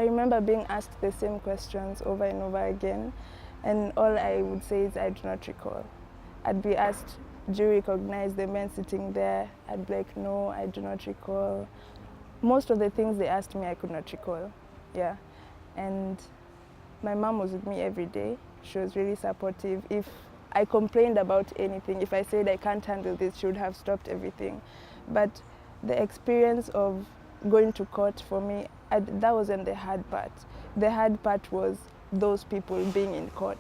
I remember being asked the same questions over and over again, and all I would say is I do not recall. I'd be asked, do you recognize the men sitting there? I'd be like, no, I do not recall. Most of the things they asked me, I could not recall. Yeah. And my mom was with me every day. She was really supportive. If I complained about anything, if I said I can't handle this, she would have stopped everything. But the experience of going to court for me, that wasn't the hard part. The hard part was those people being in court,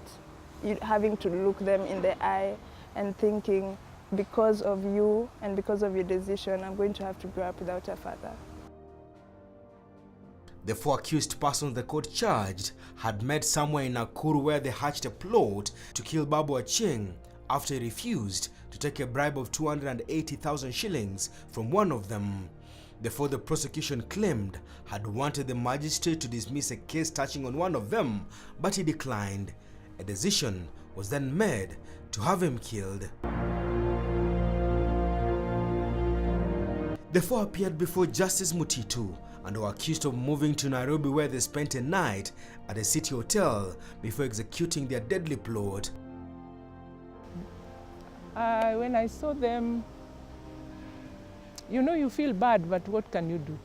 having to look them in the eye and thinking, because of you and because of your decision, I'm going to have to grow up without a father. The 4 accused persons the court charged had met somewhere in Nakuru where they hatched a plot to kill Babu Achieng after he refused to take a bribe of 280,000 shillings from one of them. Therefore, the prosecution claimed had wanted the magistrate to dismiss a case touching on one of them, but he declined. A decision was then made to have him killed. The 4 appeared before Justice Mutitu and were accused of moving to Nairobi, where they spent a night at a city hotel before executing their deadly plot. When I saw them, you know, you feel bad, but what can you do?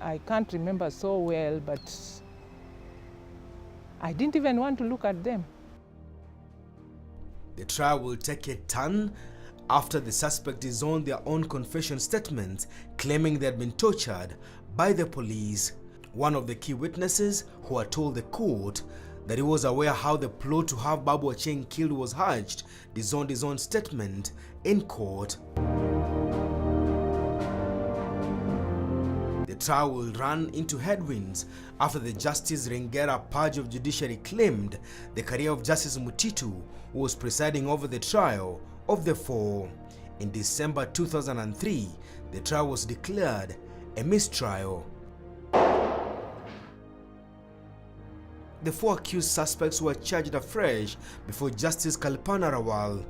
I can't remember so well, but I didn't even want to look at them. The trial will take a turn after the suspect disowned their own confession statements, claiming they had been tortured by the police. One of the key witnesses, who had told the court that he was aware how the plot to have Babu Achieng killed was hatched, disowned his own statement in court. The trial will run into headwinds after the Justice Ringera purge of judiciary claimed the career of Justice Mutitu, who was presiding over the trial of the 4. In December 2003, the trial was declared a mistrial. The 4 accused suspects were charged afresh before Justice Kalpana Rawal.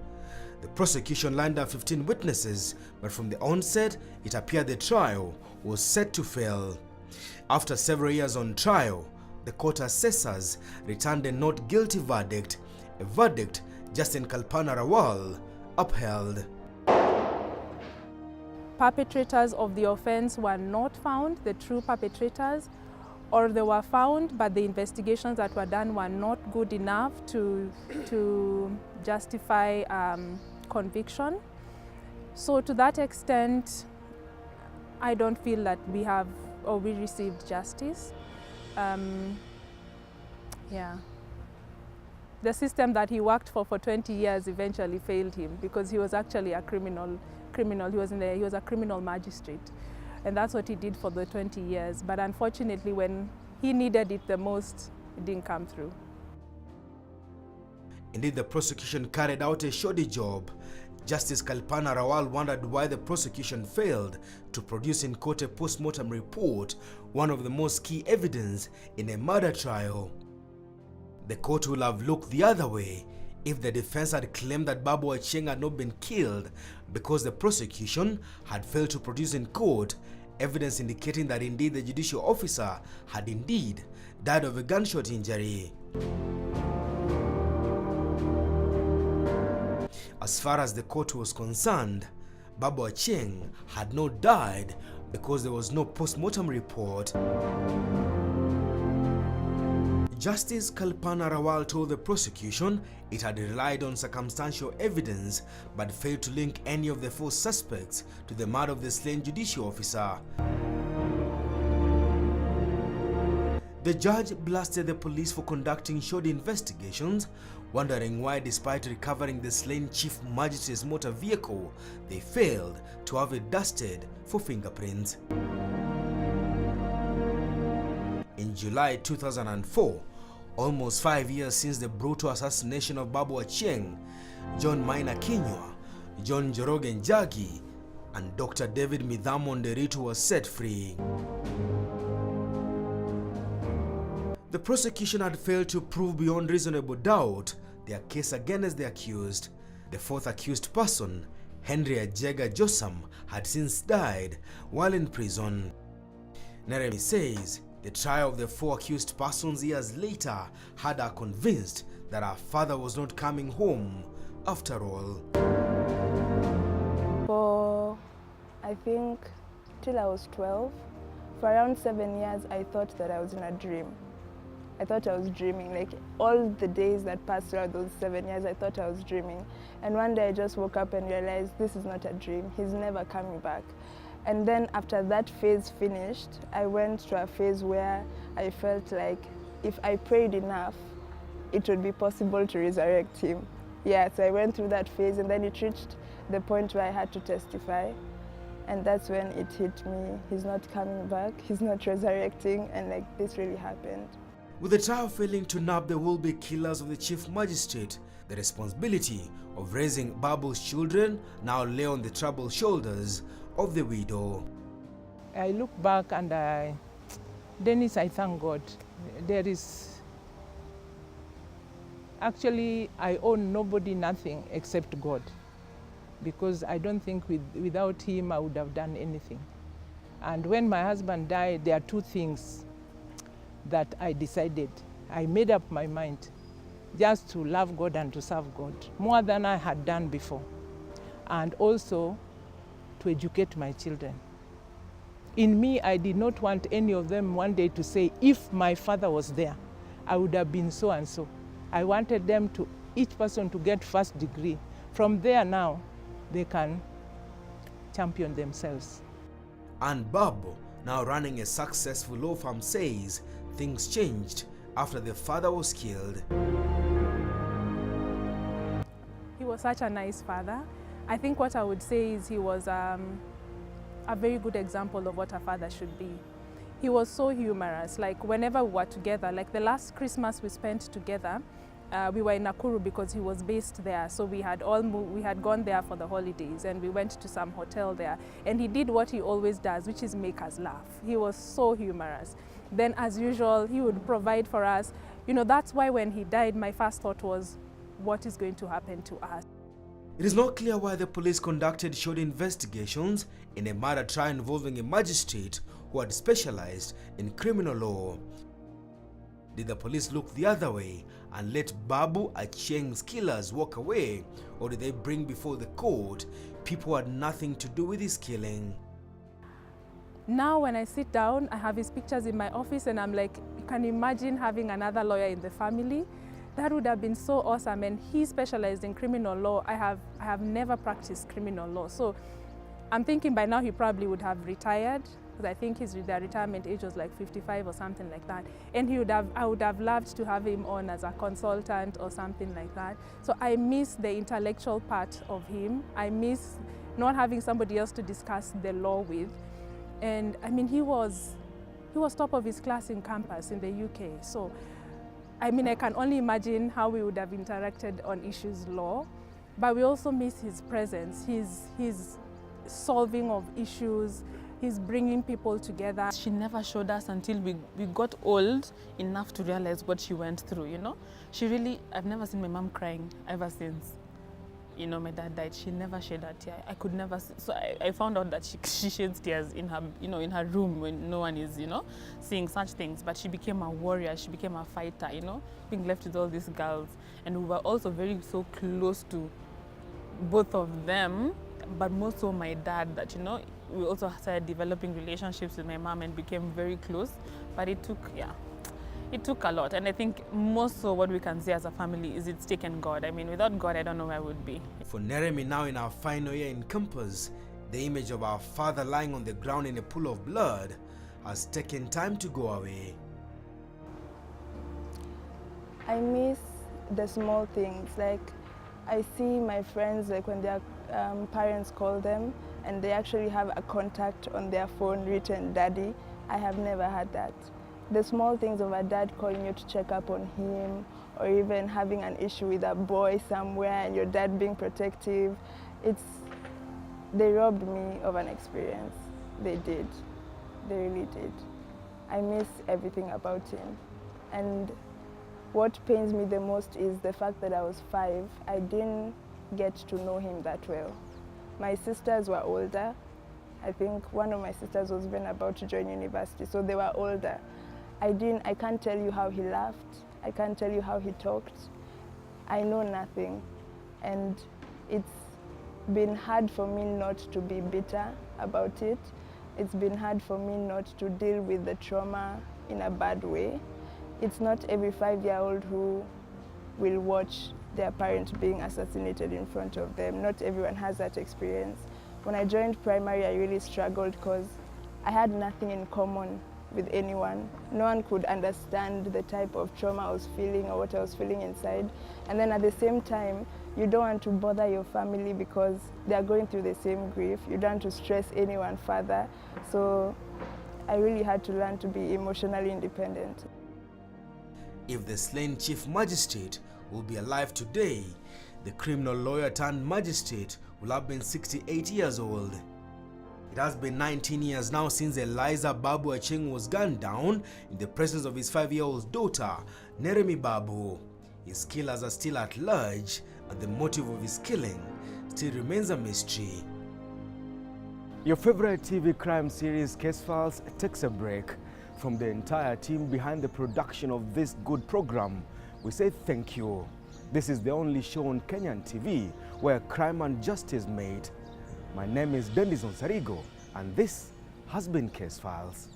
The prosecution lined up 15 witnesses, but from the onset, it appeared the trial was set to fail. After several years on trial, the court assessors returned a not guilty verdict, a verdict Justice Kalpana Rawal upheld. Perpetrators of the offense were not found, the true perpetrators, or they were found, but the investigations that were done were not good enough to justify conviction. So to that extent, I don't feel that we have or we received justice. Yeah. The system that he worked for 20 years eventually failed him because he was actually a criminal. He was a criminal magistrate. And that's what he did for the 20 years. But unfortunately, when he needed it the most, it didn't come through. Indeed, the prosecution carried out a shoddy job. Justice Kalpana Rawal wondered why the prosecution failed to produce in court a post-mortem report, one of the most key evidence in a murder trial. The court will have looked the other way if the defense had claimed that Babu Achieng had not been killed because the prosecution had failed to produce in court evidence indicating that indeed the judicial officer had indeed died of a gunshot injury. As far as the court was concerned, Babu Achieng had not died because there was no post-mortem report. Justice Kalpana Rawal told the prosecution it had relied on circumstantial evidence but failed to link any of the 4 suspects to the murder of the slain judicial officer. The judge blasted the police for conducting shoddy investigations, wondering why, despite recovering the slain chief magistrate's motor vehicle, they failed to have it dusted for fingerprints. In July 2004, almost 5 years since the brutal assassination of Babu Achieng, John Maina Kinyua, John Njoroge Njagi, and Dr. David Midhamo Nderitu was set free. The prosecution had failed to prove beyond reasonable doubt their case against the accused. The 4th accused person, Henry Ajega Josam, had since died while in prison. Neremy says the trial of the 4 accused persons years later had her convinced that her father was not coming home after all. For, I think, till I was 12, for around 7 years, I thought that I was in a dream. I thought I was dreaming. Like all the days that passed throughout those 7 years, I thought I was dreaming. And one day I just woke up and realized this is not a dream. He's never coming back. And then after that phase finished, I went to a phase where I felt like if I prayed enough, it would be possible to resurrect him. Yeah, so I went through that phase, and then it reached the point where I had to testify. And that's when it hit me. He's not coming back, he's not resurrecting, and like this really happened. With the trial failing to nab the will-be killers of the chief magistrate, the responsibility of raising Babu's children now lay on the troubled shoulders of the widow. I look back and Dennis, I thank God. Actually, I owe nobody nothing except God, because I don't think without him I would have done anything. And when my husband died, there are 2 things that I decided. I made up my mind just to love God and to serve God more than I had done before, and also to educate my children. In me, I did not want any of them one day to say, if my father was there, I would have been so and so. I wanted them to, each person to get 1st degree. From there now, they can champion themselves. And Babu, now running a successful law firm, says things changed after the father was killed. He was such a nice father. I think what I would say is he was a very good example of what a father should be. He was so humorous. Like whenever we were together, like the last Christmas we spent together, we were in Nakuru because he was based there. So we had gone there for the holidays, and we went to some hotel there. And he did what he always does, which is make us laugh. He was so humorous. Then as usual, he would provide for us. You know, that's why when he died, my first thought was, what is going to happen to us? It is not clear why the police conducted short investigations in a murder trial involving a magistrate who had specialized in criminal law. Did the police look the other way and let Babu Achieng's killers walk away, or did they bring before the court people who had nothing to do with his killing? Now when I sit down, I have his pictures in my office, and I'm like, you can imagine having another lawyer in the family? That would have been so awesome. And he specialized in criminal law. I have never practiced criminal law. So I'm thinking by now he probably would have retired, because I think the retirement age was like 55 or something like that. And I would have loved to have him on as a consultant or something like that. So I miss the intellectual part of him. I miss not having somebody else to discuss the law with. And I mean, he was top of his class in campus in the UK. So I mean, I can only imagine how we would have interacted on issues law, but we also miss his presence, his solving of issues, his bringing people together. She never showed us until we got old enough to realize what she went through, you know. I've never seen my mom crying ever since, you know, my dad died. She never shed a tear. I could never see. So I found out that she sheds tears in her, you know, in her room when no one is, you know, seeing such things. But she became a warrior. She became a fighter, you know, being left with all these girls. And we were also so close to both of them, but more so my dad, that, you know, we also started developing relationships with my mom and became very close. But it took a lot, and I think most so what we can say as a family is it's taken God. I mean, without God, I don't know where I would be. For Neremy, now in our final year in campus, the image of our father lying on the ground in a pool of blood has taken time to go away. I miss the small things. Like, I see my friends, like when their parents call them and they actually have a contact on their phone written Daddy. I have never had that. The small things of a dad calling you to check up on him, or even having an issue with a boy somewhere and your dad being protective, they robbed me of an experience. They did. They really did. I miss everything about him. And what pains me the most is the fact that I was 5. I didn't get to know him that well. My sisters were older. I think one of my sisters was even about to join university, so they were older. I can't tell you how he laughed. I can't tell you how he talked. I know nothing. And it's been hard for me not to be bitter about it. It's been hard for me not to deal with the trauma in a bad way. It's not every 5-year-old who will watch their parent being assassinated in front of them. Not everyone has that experience. When I joined primary, I really struggled because I had nothing in common with anyone. No one could understand the type of trauma I was feeling or what I was feeling inside. And then at the same time, you don't want to bother your family because they are going through the same grief. You don't want to stress anyone further. So I really had to learn to be emotionally independent. If the slain chief magistrate will be alive today, the criminal lawyer turned magistrate will have been 68 years old. It has been 19 years now since Eliza Babu Achieng was gunned down in the presence of his 5-year-old daughter, Neremy Babu. His killers are still at large, and the motive of his killing still remains a mystery. Your favorite TV crime series, Casefiles, takes a break. From the entire team behind the production of this good program, we say thank you. This is the only show on Kenyan TV where crime and justice meet. My name is Dennis Onsarigo, and this has been Casefiles.